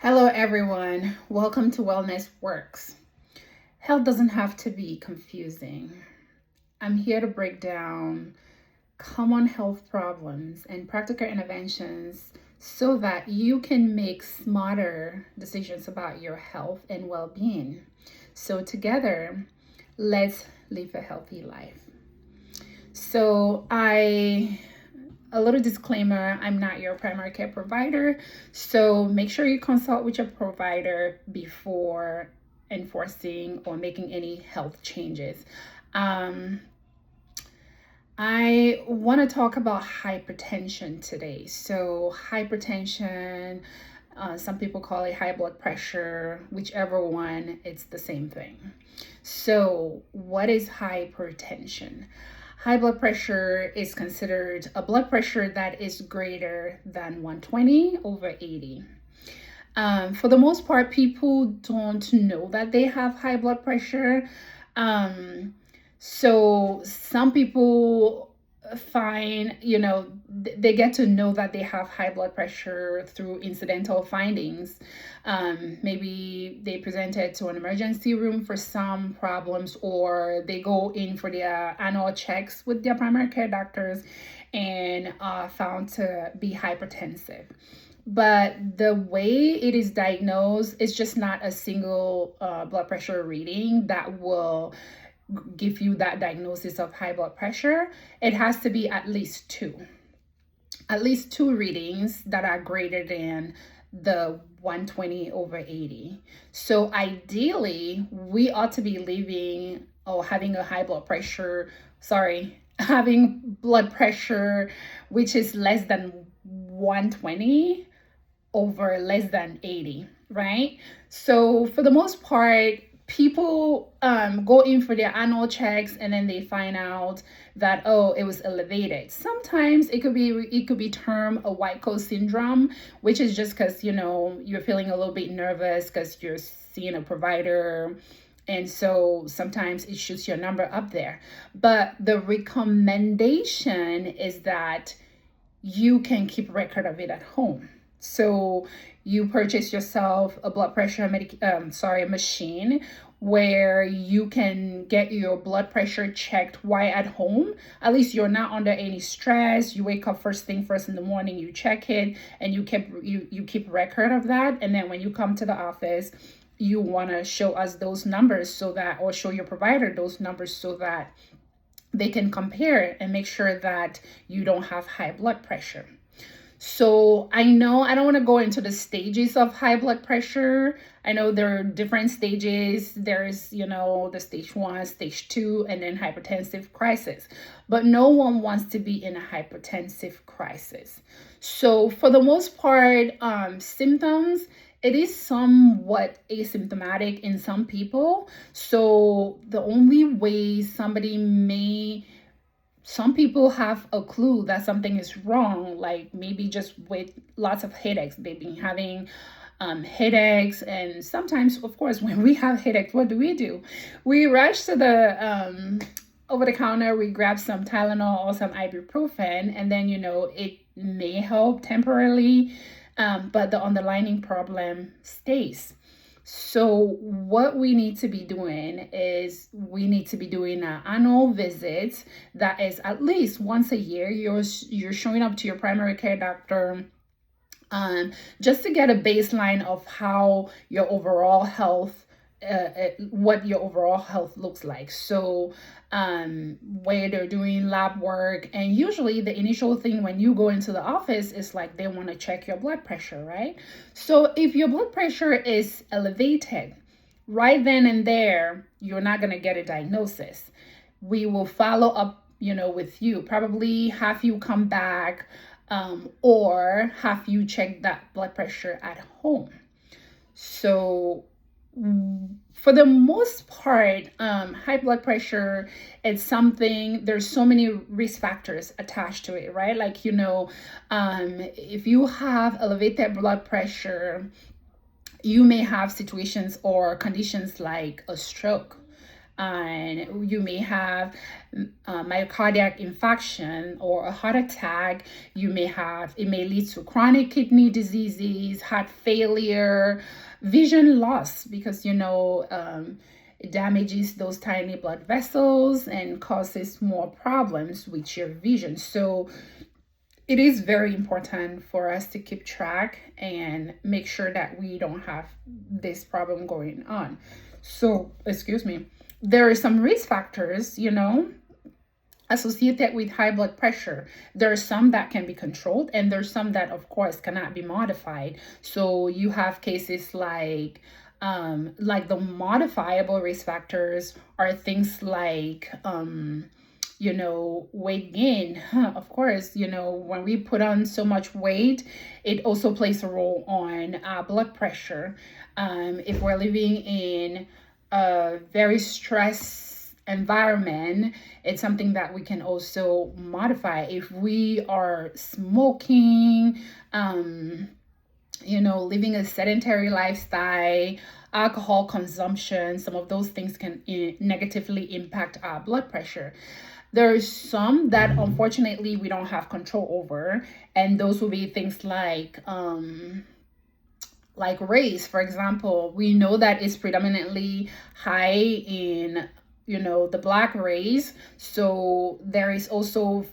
Hello, everyone. Welcome to Wellness Works. Health doesn't have to be confusing. I'm here to break down common health problems and practical interventions so that you can make smarter decisions about your health and well being. So, together, let's live a healthy life. A little disclaimer, I'm not your primary care provider, so make sure you consult with your provider before enforcing or making any health changes. I want to talk about hypertension today. So, hypertension, some people call it high blood pressure, whichever one, it's the same thing. So, what is hypertension? High blood pressure is considered a blood pressure that is greater than 120 over 80. For the most part, people don't know that they have high blood pressure. So some people find, they get to know that they have high blood pressure through incidental findings. Maybe they presented to an emergency room for some problems, or they go in for their annual checks with their primary care doctors and are found to be hypertensive. But the way it is diagnosed is just not a single blood pressure reading that will give you that diagnosis of high blood pressure. It has to be at least two readings that are greater than the 120 over 80. So ideally, we ought to be living or having a high blood pressure, having blood pressure which is less than 120 over less than 80, right? So for the most part, people go in for their annual checks and then they find out that, oh, it was elevated. Sometimes it could be termed a white coat syndrome, which is just because you're feeling a little bit nervous because you're seeing a provider, and so sometimes it shoots your number up there. But the recommendation is that you can keep record of it at home. So you purchase yourself a blood pressure machine where you can get your blood pressure checked while at home. At least you're not under any stress. You wake up first in the morning, you check it, and you keep record of that. And then when you come to the office, you want to show us those numbers or show your provider those numbers so that they can compare and make sure that you don't have high blood pressure. So I know I don't want to go into the stages of high blood pressure. I know there are different stages. There's, the stage 1, stage 2, and then hypertensive crisis. But no one wants to be in a hypertensive crisis. So for the most part, symptoms, it is somewhat asymptomatic in some people. So the only way some people have a clue that something is wrong, like maybe just with lots of headaches. They've been having headaches, and sometimes, of course, when we have headaches, what do? We rush to the over the counter, we grab some Tylenol or some ibuprofen, and then it may help temporarily, but the underlying problem stays. So what we need to be doing is we need to be doing an annual visit that is at least once a year. You're showing up to your primary care doctor just to get a baseline of how your overall health, what your overall health looks like. So where they're doing lab work, and usually the initial thing when you go into the office is like they want to check your blood pressure, right? So if your blood pressure is elevated, right then and there, you're not going to get a diagnosis. We will follow up, with you, probably have you come back or have you check that blood pressure at home. So for the most part, high blood pressure is something, there's so many risk factors attached to it, right? Like, if you have elevated blood pressure, you may have situations or conditions like a stroke, and you may have myocardial infarction or a heart attack. It may lead to chronic kidney diseases, heart failure, vision loss, because it damages those tiny blood vessels and causes more problems with your vision. So it is very important for us to keep track and make sure that we don't have this problem going on. So, excuse me, there are some risk factors, associated with high blood pressure. There are some that can be controlled, and there's some that, of course, cannot be modified. So you have cases like the modifiable risk factors are things like weight gain. Of course, when we put on so much weight, it also plays a role on blood pressure. If we're living in a very stressed environment, it's something that we can also modify. If we are smoking, living a sedentary lifestyle, alcohol consumption, some of those things can negatively impact our blood pressure. There's some that unfortunately we don't have control over, and those will be things like race. For example, we know that it's predominantly high in the Black race. So there is also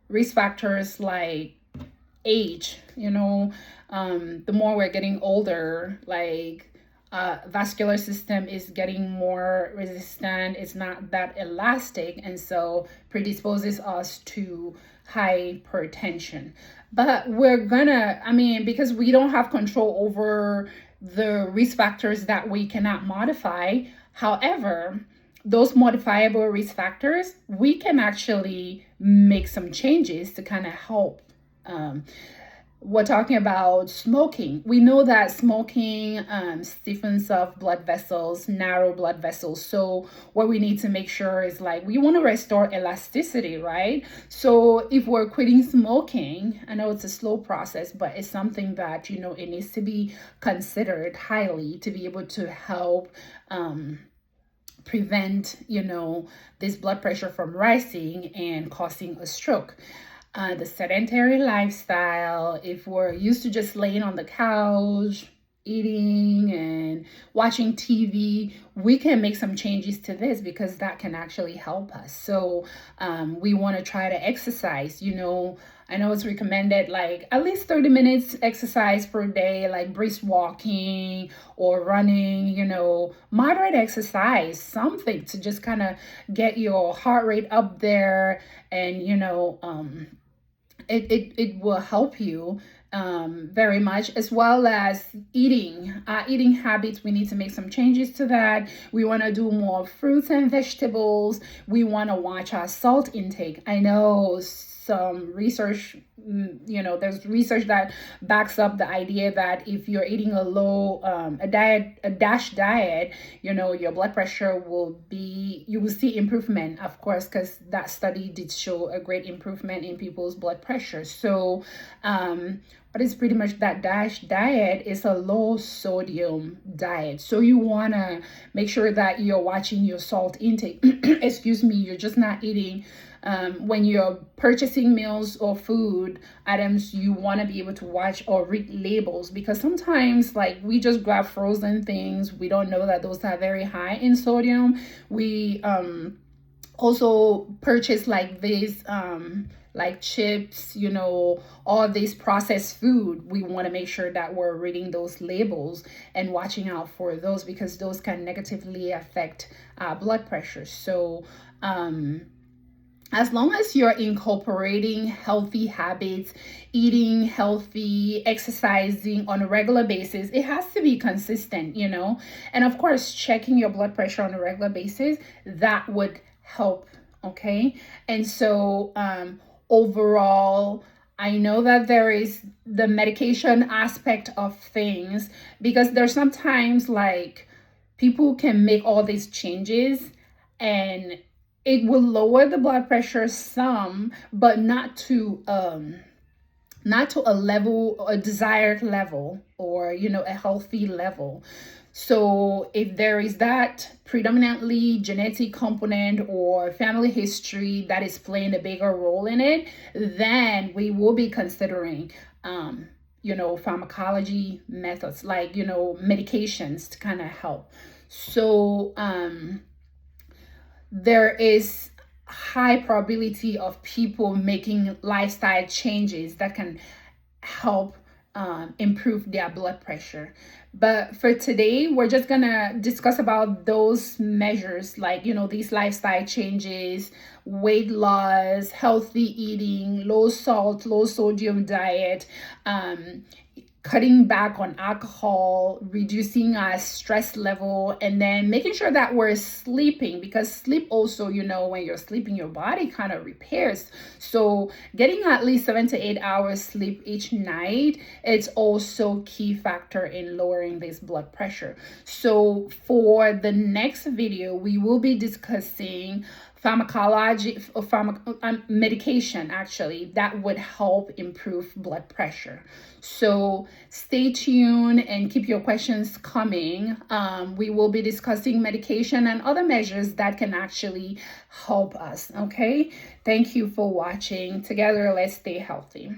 risk factors like age. The more we're getting older, vascular system is getting more resistant, it's not that elastic, and so predisposes us to hypertension. But because we don't have control over the risk factors that we cannot modify, however, those modifiable risk factors, we can actually make some changes to kind of help. We're talking about smoking. We know that smoking stiffens up blood vessels, narrow blood vessels. So what we need to make sure is we want to restore elasticity, right? So if we're quitting smoking, I know it's a slow process, but it's something that, it needs to be considered highly to be able to help prevent, this blood pressure from rising and causing a stroke. The sedentary lifestyle, if we're used to just laying on the couch, eating and watching TV, we can make some changes to this because that can actually help us. So we want to try to exercise. I know it's recommended at least 30 minutes exercise per day, like brisk walking or running, moderate exercise, something to just kind of get your heart rate up there, and it will help you very much, as well as eating habits. We need to make some changes to that. We want to do more fruits and vegetables. We want to watch our salt intake. I know some research, there's research that backs up the idea that if you're eating a DASH diet, your blood pressure you will see improvement, of course, because that study did show a great improvement in people's blood pressure. So, but it's pretty much that DASH diet is a low sodium diet. So you want to make sure that you're watching your salt intake. Excuse me, you're just not eating. When you're purchasing meals or food items, you want to be able to watch or read labels, because sometimes we just grab frozen things. We don't know that those are very high in sodium. We also purchase these chips, all this processed food. We want to make sure that we're reading those labels and watching out for those, because those can negatively affect blood pressure. So as long as you're incorporating healthy habits, eating healthy, exercising on a regular basis, it has to be consistent, and of course, checking your blood pressure on a regular basis, that would help. Okay. And so, overall, I know that there is the medication aspect of things, because there's sometimes people can make all these changes and it will lower the blood pressure some, but not to a level, a desired level, or a healthy level. So if there is that predominantly genetic component or family history that is playing a bigger role in it, then we will be considering pharmacology methods, like medications to kind of help. So there is high probability of people making lifestyle changes that can help improve their blood pressure. But for today, we're just gonna discuss about those measures, like these lifestyle changes, weight loss, healthy eating, low salt, low sodium diet, cutting back on alcohol, reducing our stress level, and then making sure that we're sleeping, because sleep also, when you're sleeping, your body kind of repairs. So getting at least 7 to 8 hours sleep each night, it's also key factor in lowering this blood pressure. So for the next video, we will be discussing pharmacology or medication actually that would help improve blood pressure. So stay tuned and keep your questions coming. We will be discussing medication and other measures that can actually help us. Okay, thank you for watching. Together, let's stay healthy.